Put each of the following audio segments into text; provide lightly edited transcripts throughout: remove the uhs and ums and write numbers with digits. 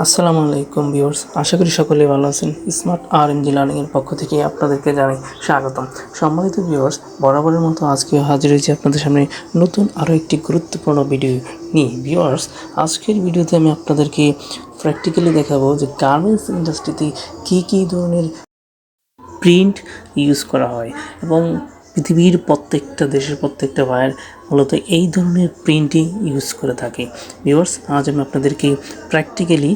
আসসালামু আলাইকুম ভিউয়ার্স, আশা করি সকলেই ভালো আছেন। স্মার্ট আর এম জি লার্নিংয়ের পক্ষ থেকে আপনাদেরকে জানাই স্বাগতম। সম্মানিত ভিউয়ার্স, বরাবরের মতো আজকেও হাজির হয়েছি আপনাদের সামনে নতুন আরও একটি গুরুত্বপূর্ণ ভিডিও নিয়ে। ভিউয়ার্স, আজকের ভিডিওতে আমি আপনাদেরকে প্র্যাকটিক্যালি দেখাবো যে গার্মেন্টস ইন্ডাস্ট্রিতে কী কী ধরনের প্রিন্ট ইউজ করা হয় এবং পৃথিবীর প্রত্যেকটা দেশের প্রত্যেকটা ভাইয়ের মূলত এই ধরনের প্রিন্টই ইউজ করে থাকে। ভিউয়ার্স, আজ আমি আপনাদেরকে প্র্যাকটিক্যালি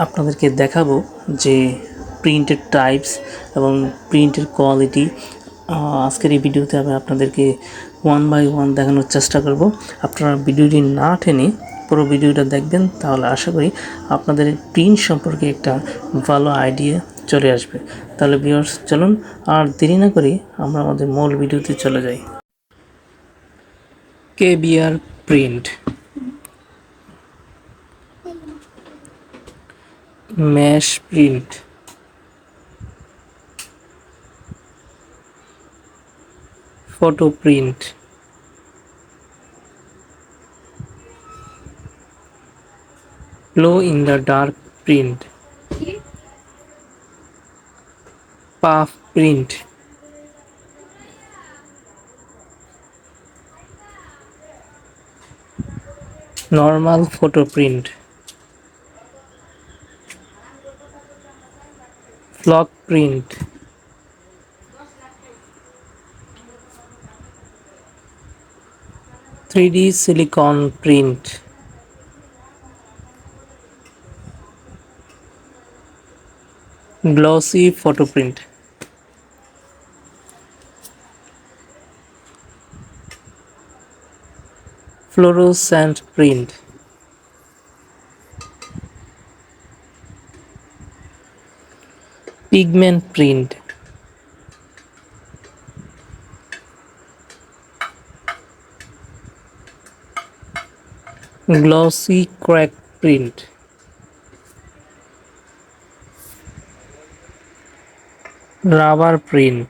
আপনাদেরকে দেখাবো যে প্রিন্টের টাইপস এবং প্রিন্টের কোয়ালিটি। আজকের এই ভিডিওতে আমি আপনাদেরকে ওয়ান বাই ওয়ান দেখানোর চেষ্টা করব। আপনারা ভিডিওটি না টেনে পুরো ভিডিওটা দেখবেন, তাহলে আশা করি আপনাদের প্রিন্ট সম্পর্কে একটা ভালো আইডিয়া চলে আসবে। তাহলে ভিউয়ার্স, চলুন আর দেরি না করে আমরা আমাদের মূল ভিডিওতে চলে যাই। KBr print, mash print, photo print, glow in the dark print, puff print, normal photo print, flock print, 3D silicone print, glossy photo print, fluorescent print, pigment print, glossy crack print, rubber print,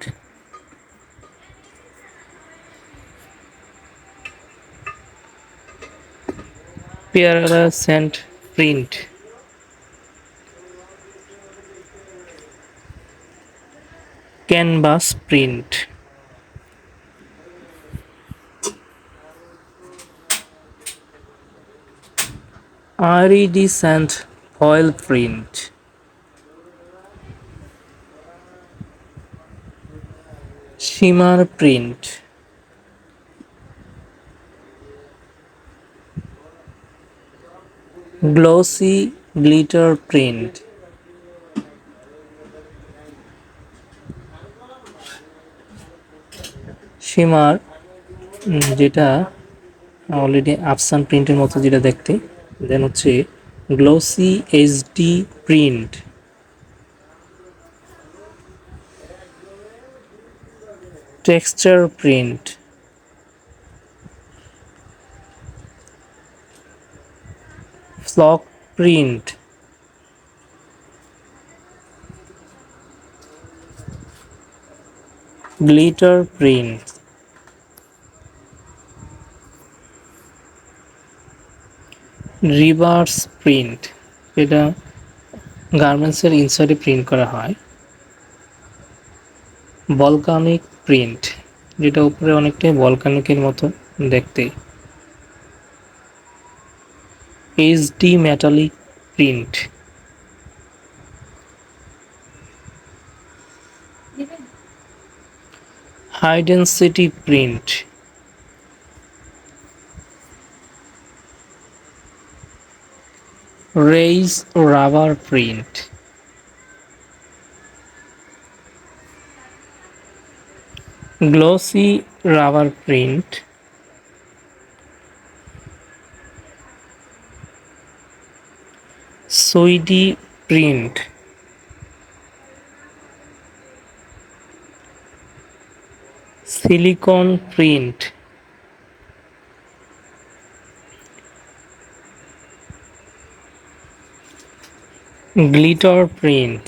pearlescent print, canvas print, iridescent foil print, shimmer print, glossy glitter print, shimmer যেটা already আফসান প্রিন্টের মতো যেটা দেখতে, then হচ্ছে glossy HD print, texture print, flock print, glitter print, reverse print, এটা গার্মেন্টসের ইনসাইডে print করা হয়, ভলকানিক প্রিন্ট, যেটা উপরে অনেকটাই ভলকানিকের মতো দেখতে, HD metallic print, high density print, raise rubber print, glossy rubber print, suede print, silicone print, glitter print,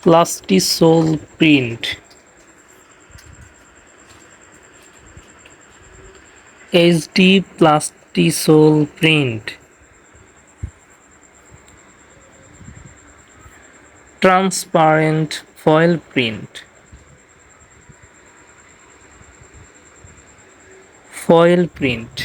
plastisol print, HD plastisol print, transparent foil print, foil print.